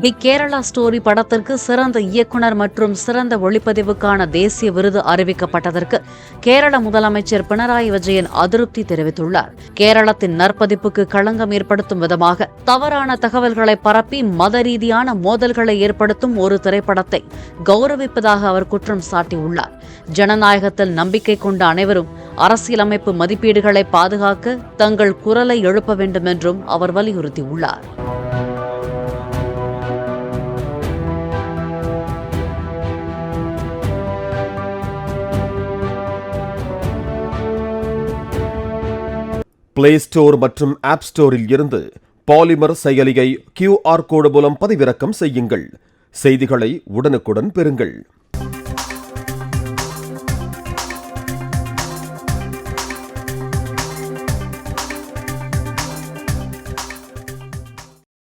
தி Kerala story படத்திற்கு சிறந்த இயக்குனர் மற்றும் சிறந்த ஒளிப்பதிவுக்கான தேசிய விருது அறிவிக்கப்பட்டதற்கு கேரள முதலமைச்சர் பினராயி விஜயன் அதிருப்தி தெரிவித்துள்ளார். கேரளத்தின் நற்பதிப்புக்கு களங்கம் ஏற்படுத்தும் விதமாக தவறான தகவல்களை பரப்பி மத ரீதியான மோதல்களை ஏற்படுத்தும் ஒரு திரைப்படத்தை கௌரவிப்பதாக அவர் குற்றம் சாட்டியுள்ளார். ஜனநாயகத்தில் நம்பிக்கை கொண்ட அனைவரும் அரசியலமைப்பு மதிப்பீடுகளை பாதுகாக்க தங்கள் குரலை எழுப்ப வேண்டும் என்றும் அவர் வலியுறுத்தியுள்ளார். பிளே ஸ்டோர் மற்றும் ஆப் ஸ்டோரில் இருந்து பாலிமர் செயலியை QR கோடு மூலம் பதிவிறக்கம் செய்யுங்கள். செய்திகளை உடனுக்குடன் பெறுங்கள்.